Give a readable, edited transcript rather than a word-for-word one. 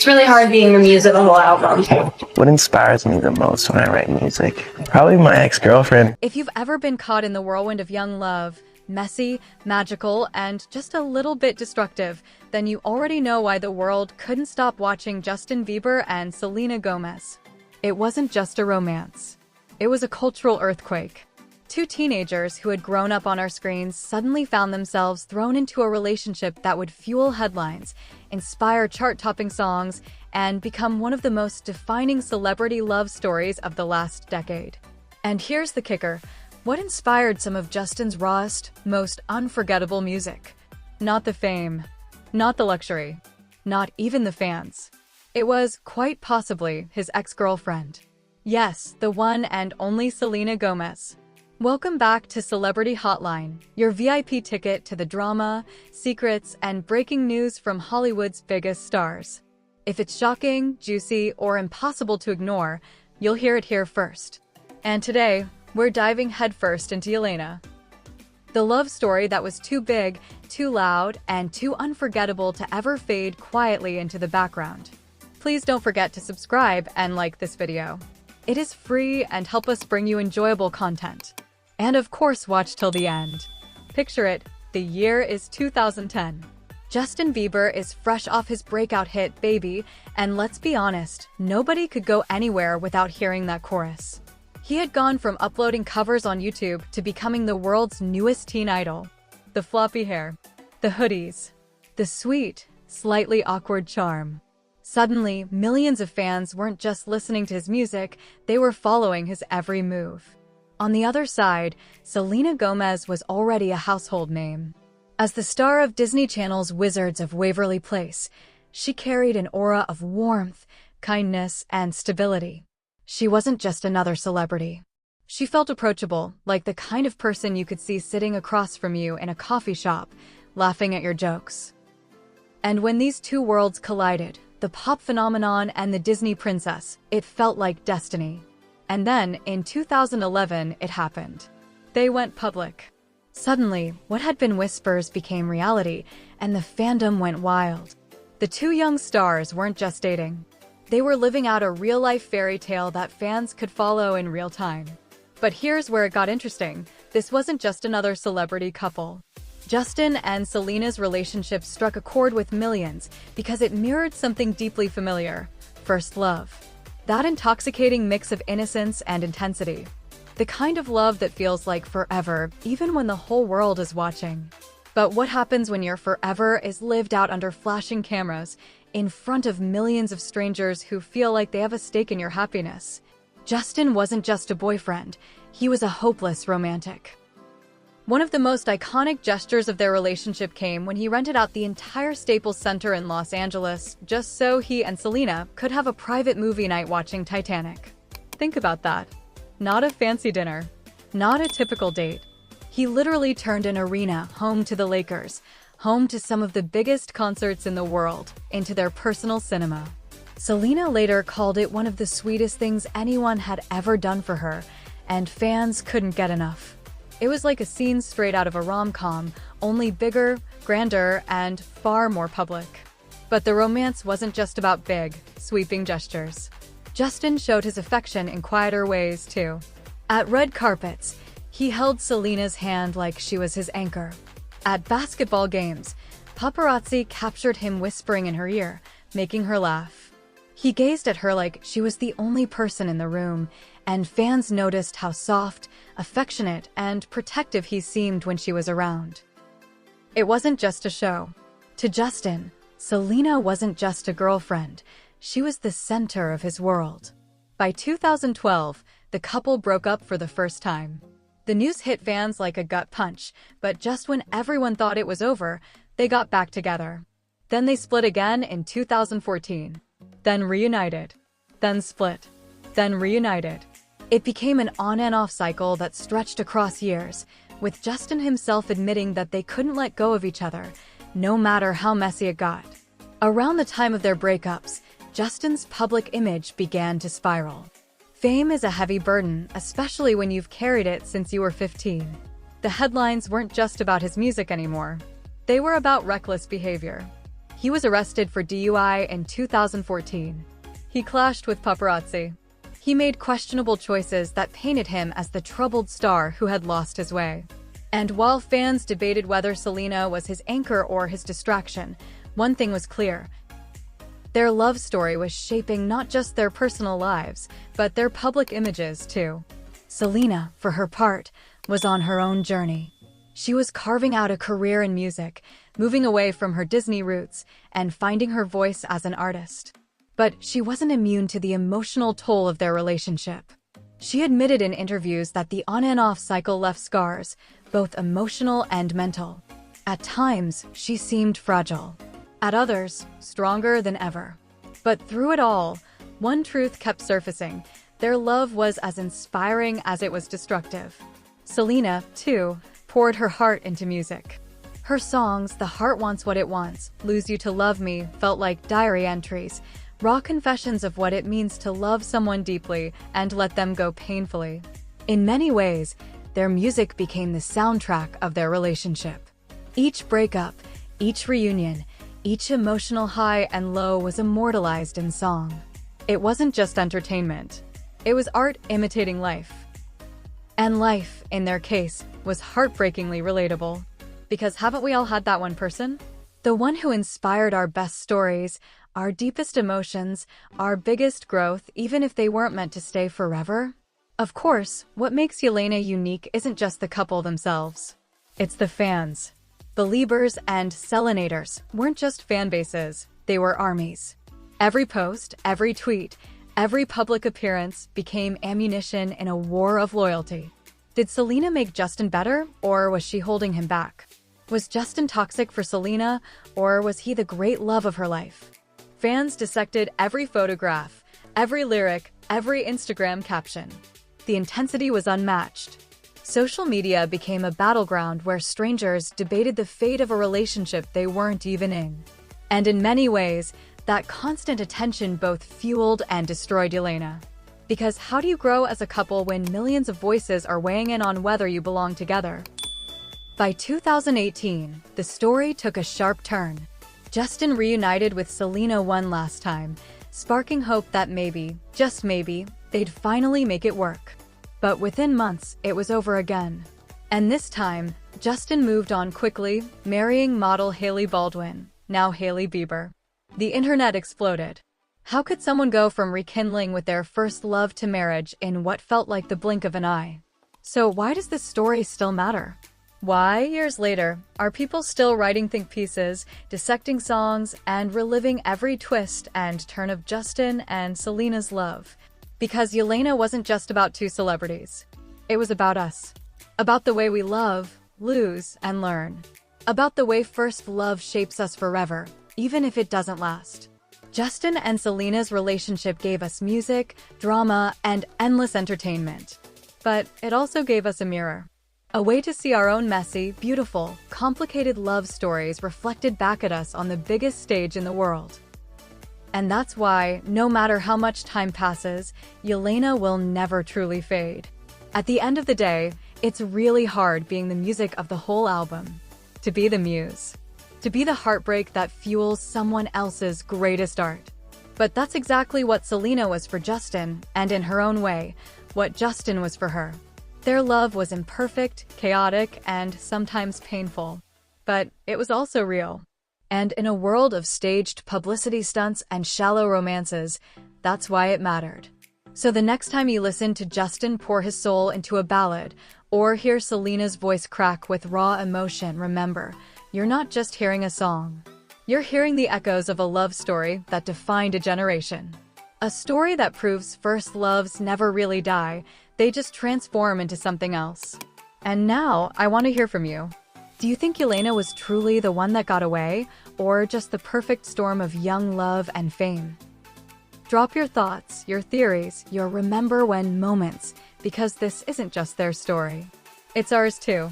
It's really hard being the muse of a whole album. What inspires me the most when I write music? Probably my ex-girlfriend. If you've ever been caught in the whirlwind of young love, messy, magical, and just a little bit destructive, then you already know why the world couldn't stop watching Justin Bieber and Selena Gomez. It wasn't just a romance. It was a cultural earthquake. Two teenagers who had grown up on our screens suddenly found themselves thrown into a relationship that would fuel headlines, inspire chart-topping songs, and become one of the most defining celebrity love stories of the last decade. And here's the kicker. What inspired some of Justin's rawest, most unforgettable music? Not the fame, not the luxury, not even the fans. It was, quite possibly, his ex-girlfriend. Yes, the one and only Selena Gomez. Welcome back to Celebrity Hotline, your VIP ticket to the drama, secrets, and breaking news from Hollywood's biggest stars. If it's shocking, juicy, or impossible to ignore, you'll hear it here first. And today, we're diving headfirst into Selena. The love story that was too big, too loud, and too unforgettable to ever fade quietly into the background. Please don't forget to subscribe and like this video. It is free and help us bring you enjoyable content. And of course, watch till the end. Picture it, the year is 2010. Justin Bieber is fresh off his breakout hit, Baby, and let's be honest, nobody could go anywhere without hearing that chorus. He had gone from uploading covers on YouTube to becoming the world's newest teen idol. The floppy hair, the hoodies, the sweet, slightly awkward charm. Suddenly, millions of fans weren't just listening to his music, they were following his every move. On the other side, Selena Gomez was already a household name. As the star of Disney Channel's Wizards of Waverly Place, she carried an aura of warmth, kindness, and stability. She wasn't just another celebrity. She felt approachable, like the kind of person you could see sitting across from you in a coffee shop, laughing at your jokes. And when these two worlds collided, the pop phenomenon and the Disney princess, it felt like destiny. And then, in 2011, it happened. They went public. Suddenly, what had been whispers became reality, and the fandom went wild. The two young stars weren't just dating. They were living out a real-life fairy tale that fans could follow in real time. But here's where it got interesting. This wasn't just another celebrity couple. Justin and Selena's relationship struck a chord with millions because it mirrored something deeply familiar: first love. That intoxicating mix of innocence and intensity. The kind of love that feels like forever, even when the whole world is watching. But what happens when your forever is lived out under flashing cameras, in front of millions of strangers who feel like they have a stake in your happiness? Justin wasn't just a boyfriend, he was a hopeless romantic. One of the most iconic gestures of their relationship came when he rented out the entire Staples Center in Los Angeles just so he and Selena could have a private movie night watching Titanic. Think about that. Not a fancy dinner, not a typical date. He literally turned an arena home to the Lakers, home to some of the biggest concerts in the world, into their personal cinema. Selena later called it one of the sweetest things anyone had ever done for her, and fans couldn't get enough. It was like a scene straight out of a rom-com, only bigger, grander, and far more public. But the romance wasn't just about big, sweeping gestures. Justin showed his affection in quieter ways, too. At red carpets, he held Selena's hand like she was his anchor. At basketball games, paparazzi captured him whispering in her ear, making her laugh. He gazed at her like she was the only person in the room, and fans noticed how soft, affectionate, and protective he seemed when she was around. It wasn't just a show. To Justin, Selena wasn't just a girlfriend, she was the center of his world. By 2012, the couple broke up for the first time. The news hit fans like a gut punch, but just when everyone thought it was over, they got back together. Then they split again in 2014. Then reunited. Then split. Then reunited. It became an on and off cycle that stretched across years, with Justin himself admitting that they couldn't let go of each other, no matter how messy it got. Around the time of their breakups, Justin's public image began to spiral. Fame is a heavy burden, especially when you've carried it since you were 15. The headlines weren't just about his music anymore. They were about reckless behavior. He was arrested for DUI in 2014. He clashed with paparazzi. He made questionable choices that painted him as the troubled star who had lost his way. And while fans debated whether Selena was his anchor or his distraction, one thing was clear. Their love story was shaping not just their personal lives, but their public images too. Selena, for her part, was on her own journey. She was carving out a career in music, moving away from her Disney roots, and finding her voice as an artist. But she wasn't immune to the emotional toll of their relationship. She admitted in interviews that the on and off cycle left scars, both emotional and mental. At times, she seemed fragile. At others, stronger than ever. But through it all, one truth kept surfacing. Their love was as inspiring as it was destructive. Selena, too, poured her heart into music. Her songs, The Heart Wants What It Wants, Lose You to Love Me, felt like diary entries, raw confessions of what it means to love someone deeply and let them go painfully. In many ways, their music became the soundtrack of their relationship. Each breakup, each reunion, each emotional high and low was immortalized in song. It wasn't just entertainment. It was art imitating life. And life, in their case, was heartbreakingly relatable. Because haven't we all had that one person? The one who inspired our best stories, our deepest emotions, our biggest growth, even if they weren't meant to stay forever? Of course, what makes Selena unique isn't just the couple themselves. It's the fans. The Biebers and Selenators weren't just fan bases, they were armies. Every post, every tweet, every public appearance became ammunition in a war of loyalty. Did Selena make Justin better, or was she holding him back? Was Justin toxic for Selena, or was he the great love of her life? Fans dissected every photograph, every lyric, every Instagram caption. The intensity was unmatched. Social media became a battleground where strangers debated the fate of a relationship they weren't even in. And in many ways, that constant attention both fueled and destroyed Selena. Because how do you grow as a couple when millions of voices are weighing in on whether you belong together? By 2018, the story took a sharp turn. Justin reunited with Selena one last time, sparking hope that maybe, just maybe, they'd finally make it work. But within months, it was over again. And this time, Justin moved on quickly, marrying model Hailey Baldwin, now Hailey Bieber. The internet exploded. How could someone go from rekindling with their first love to marriage in what felt like the blink of an eye? So why does this story still matter? Why, years later, are people still writing think pieces, dissecting songs, and reliving every twist and turn of Justin and Selena's love? Because Selena wasn't just about two celebrities. It was about us. About the way we love, lose, and learn. About the way first love shapes us forever, even if it doesn't last. Justin and Selena's relationship gave us music, drama, and endless entertainment. But it also gave us a mirror. A way to see our own messy, beautiful, complicated love stories reflected back at us on the biggest stage in the world. And that's why, no matter how much time passes, Selena will never truly fade. At the end of the day, it's really hard being the music of the whole album. To be the muse. To be the heartbreak that fuels someone else's greatest art. But that's exactly what Selena was for Justin, and in her own way, what Justin was for her. Their love was imperfect, chaotic, and sometimes painful. But it was also real. And in a world of staged publicity stunts and shallow romances, that's why it mattered. So the next time you listen to Justin pour his soul into a ballad, or hear Selena's voice crack with raw emotion, remember, you're not just hearing a song. You're hearing the echoes of a love story that defined a generation. A story that proves first loves never really die, they just transform into something else. And now, I want to hear from you. Do you think Selena was truly the one that got away, or just the perfect storm of young love and fame? Drop your thoughts, your theories, your remember when moments, because this isn't just their story. It's ours too.